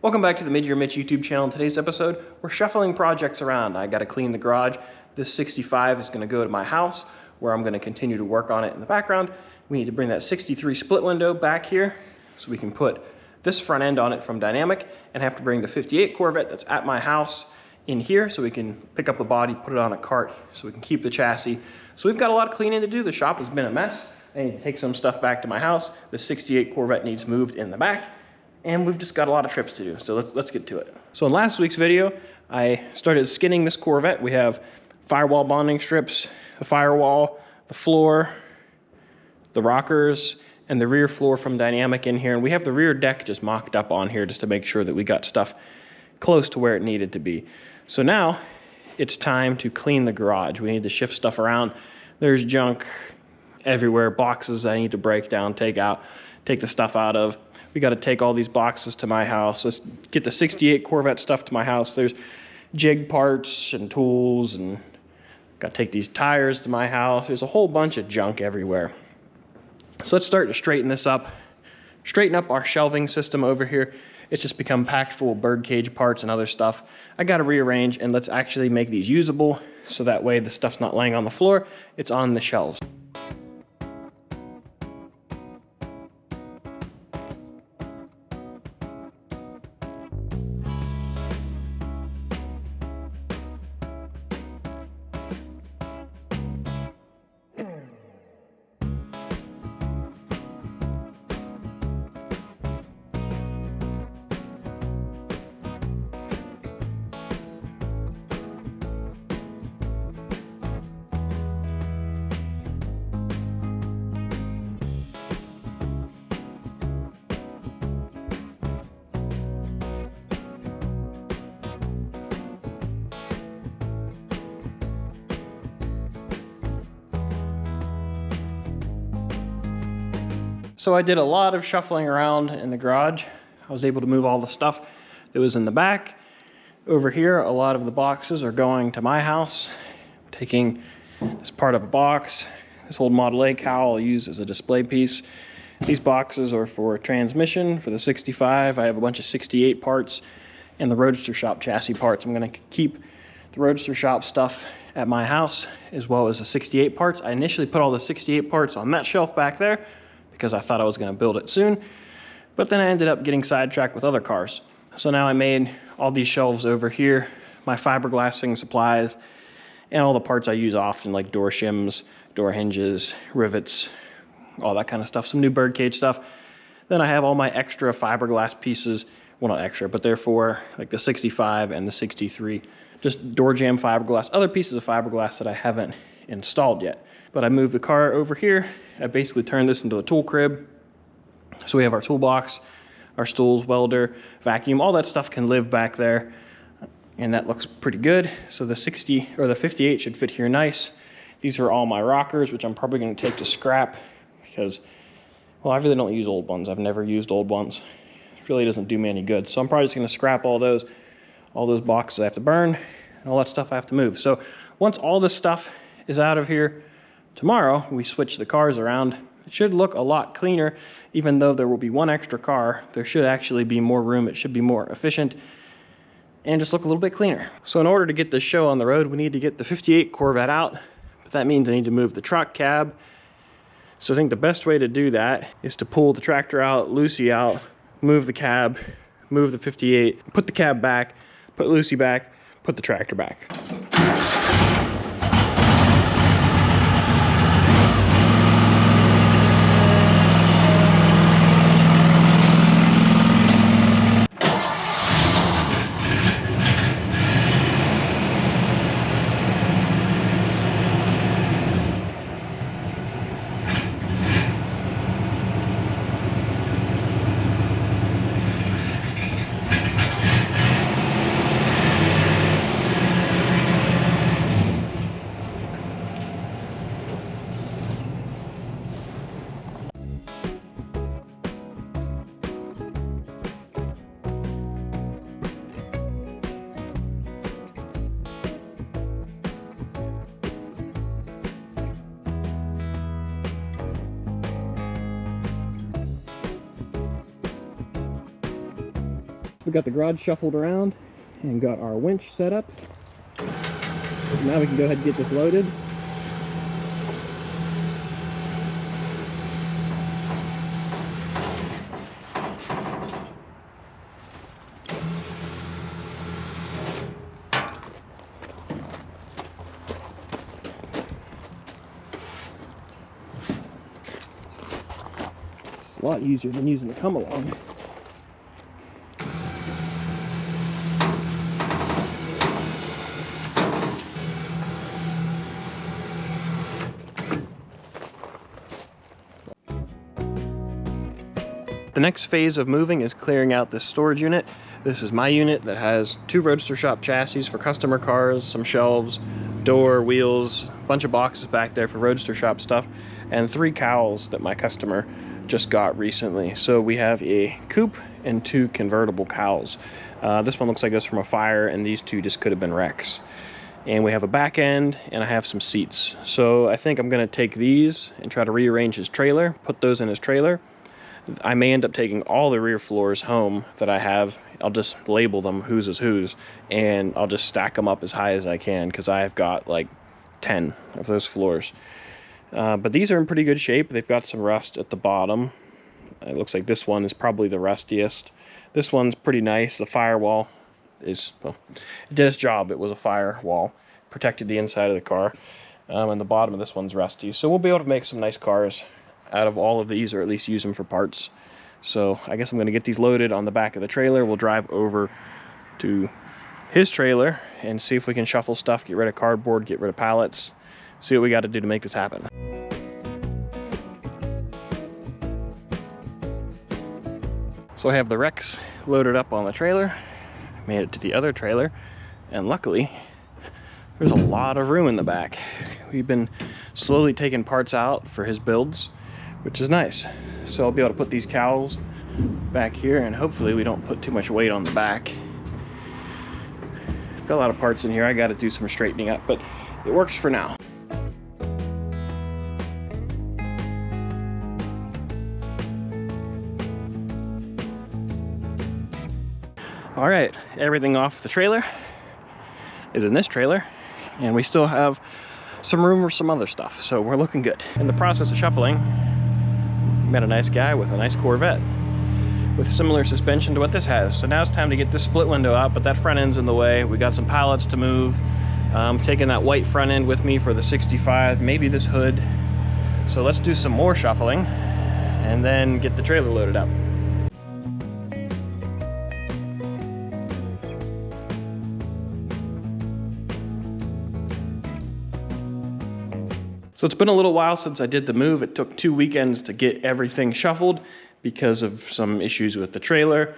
Welcome back to the Mid-Year Mitch YouTube channel. In today's episode, we're shuffling projects around. I gotta clean the garage. This 65 is gonna go to my house where I'm gonna continue to work on it in the background. We need to bring that 63 split window back here so we can put this front end on it from Dynamic, and have to bring the 58 Corvette that's at my house in here so we can pick up the body, put it on a cart so we can keep the chassis. So we've got a lot of cleaning to do. The shop has been a mess. I need to take some stuff back to my house. The 68 Corvette needs moved in the back. And we've just got a lot of trips to do, so let's get to it. So in last week's video, I started skinning this Corvette. We have firewall bonding strips, the firewall, the floor, the rockers, and the rear floor from Dynamic in here. And we have the rear deck just mocked up on here just to make sure that we got stuff close to where it needed to be. So now it's time to clean the garage. We need to shift stuff around. There's junk everywhere, boxes I need to break down, take out, take the stuff out of. We got to take all these boxes to my house. Let's get the 68 Corvette stuff to my house. There's jig parts and tools, and got to take these tires to my house. There's a whole bunch of junk everywhere. So let's start to straighten this up. Straighten up our shelving system over here. It's just become packed full of birdcage parts and other stuff. I got to rearrange, and let's actually make these usable so that way the stuff's not laying on the floor. It's on the shelves. So I did a lot of shuffling around in the garage. I was able to move all the stuff that was in the back. Over here, a lot of the boxes are going to my house. I'm taking this part of a box. This old Model A cowl I'll use as a display piece. These boxes are for transmission for the 65. I have a bunch of 68 parts and the Roadster Shop chassis parts. I'm gonna keep the Roadster Shop stuff at my house as well as the 68 parts. I initially put all the 68 parts on that shelf back there because I thought I was going to build it soon, but then I ended up getting sidetracked with other cars. So now I made all these shelves over here, my fiberglassing supplies, and all the parts I use often, like door shims, door hinges, rivets, all that kind of stuff, some new birdcage stuff. Then I have all my extra fiberglass pieces, well, not extra, but they're for like the 65 and the 63, just door jamb fiberglass, other pieces of fiberglass that I haven't installed yet. But I moved the car over here. I basically turned this into a tool crib. So we have our toolbox, our stools, welder, vacuum, all that stuff can live back there. And that looks pretty good. So the 60 or the 58 should fit here nice. These are all my rockers, which I'm probably going to take to scrap because, well, I really don't use old ones. I've never used old ones. It really doesn't do me any good. So I'm probably just going to scrap all those boxes I have to burn and all that stuff I have to move. So once all this stuff is out of here, tomorrow, we switch the cars around. It should look a lot cleaner. Even though there will be one extra car, there should actually be more room. It should be more efficient and just look a little bit cleaner. So in order to get this show on the road, we need to get the 58 Corvette out, but that means I need to move the truck cab. So I think the best way to do that is to pull the tractor out, Lucy out, move the cab, move the 58, put the cab back, put Lucy back, put the tractor back. We got the garage shuffled around and got our winch set up. So now we can go ahead and get this loaded. It's a lot easier than using the come along. The next phase of moving is clearing out this storage unit. This is my unit that has 2 Roadster Shop chassis for customer cars, some shelves, door, wheels, a bunch of boxes back there for Roadster Shop stuff, and 3 cowls that my customer just got recently. So we have a coupe and 2 convertible cowls. This one looks like it's from a fire, and these 2 just could have been wrecks. And we have a back end, and I have some seats. So I think I'm gonna take these and try to rearrange his trailer, put those in his trailer. I may end up taking all the rear floors home that I have. I'll just label them whose is whose, and I'll just stack them up as high as I can, because I've got like 10 of those floors. But these are in pretty good shape. They've got some rust at the bottom. It looks like this one is probably the rustiest. This one's pretty nice. The firewall is, well, it did its job. It was a firewall, protected the inside of the car. And the bottom of this one's rusty. So we'll be able to make some nice cars out of all of these, or at least use them for parts. So I guess I'm going to get these loaded on the back of the trailer. We'll drive over to his trailer and see if we can shuffle stuff, get rid of cardboard, get rid of pallets, see what we got to do to make this happen. So I have the wrecks loaded up on the trailer, made it to the other trailer, and luckily there's a lot of room in the back. We've been slowly taking parts out for his builds, which is nice. So I'll be able to put these cowls back here, and hopefully we don't put too much weight on the back. Got a lot of parts in here. I got to do some straightening up, but it works for now. All right, everything off the trailer is in this trailer, and we still have some room for some other stuff, so we're looking good. In the process of shuffling, met a nice guy with a nice Corvette with similar suspension to what this has. So now it's time to get this split window out, but that front end's in the way. We got some pallets to move. I'm taking that white front end with me for the 65, maybe this hood. So let's do some more shuffling and then get the trailer loaded up. So it's been a little while since I did the move. It took 2 weekends to get everything shuffled because of some issues with the trailer,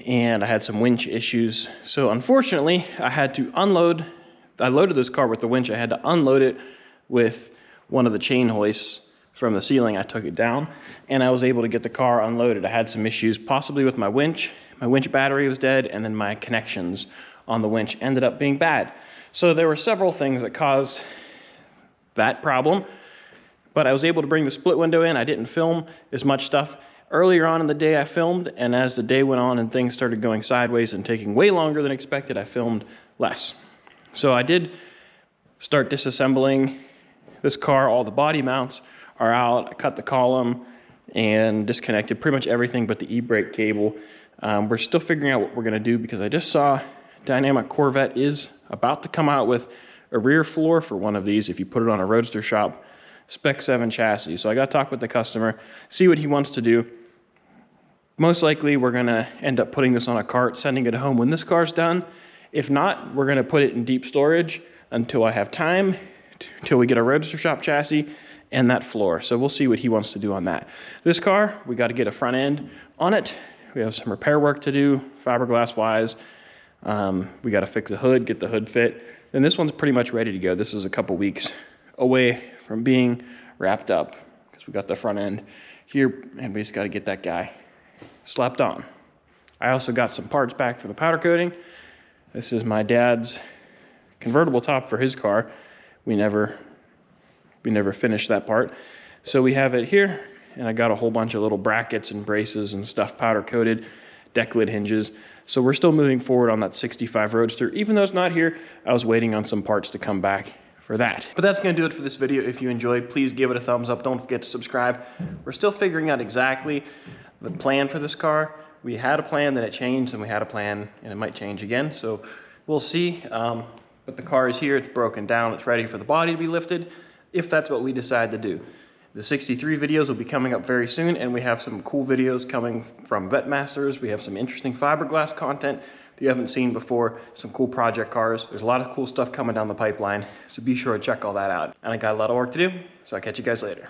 and I had some winch issues. So unfortunately, I had to unload. I loaded this car with the winch. I had to unload it with one of the chain hoists from the ceiling. I took it down, and I was able to get the car unloaded. I had some issues, possibly with my winch. My winch battery was dead, and then my connections on the winch ended up being bad. So there were several things that caused that problem, but I was able to bring the split window in. I didn't film as much stuff. Earlier on in the day I filmed, and as the day went on and things started going sideways and taking way longer than expected, I filmed less. So I did start disassembling this car. All the body mounts are out. I cut the column and disconnected pretty much everything but the e-brake cable. We're still figuring out what we're gonna do, because I just saw Dynamic Corvette is about to come out with a rear floor for one of these if you put it on a Roadster Shop Spec 7 chassis. So I got to talk with the customer, see what he wants to do. Most likely we're going to end up putting this on a cart, sending it home when this car's done. If not, we're going to put it in deep storage until I have time, until we get a Roadster Shop chassis and that floor. So we'll see what he wants to do on that. This car, we got to get a front end on it. We have some repair work to do, fiberglass wise. We got to fix the hood, get the hood fit. And this one's pretty much ready to go. This is a couple weeks away from being wrapped up, because we got the front end here, and we just got to get that guy slapped on. I also got some parts back for the powder coating. This is my dad's convertible top for his car. We never finished that part. So we have it here, and I got a whole bunch of little brackets and braces and stuff powder coated. deck lid hinges. So we're still moving forward on that 65 Roadster. Even though it's not here, I was waiting on some parts to come back for that. But that's gonna do it for this video. If you enjoyed, please give it a thumbs up. Don't forget to subscribe. We're still figuring out exactly the plan for this car. We had a plan, then it changed, and we had a plan, and it might change again. So we'll see. But the car is here, it's broken down, it's ready for the body to be lifted, if that's what we decide to do. The 63 videos will be coming up very soon, and we have some cool videos coming from Vet Masters. We have some interesting fiberglass content that you haven't seen before, some cool project cars. There's a lot of cool stuff coming down the pipeline, so be sure to check all that out. And I got a lot of work to do, so I'll catch you guys later.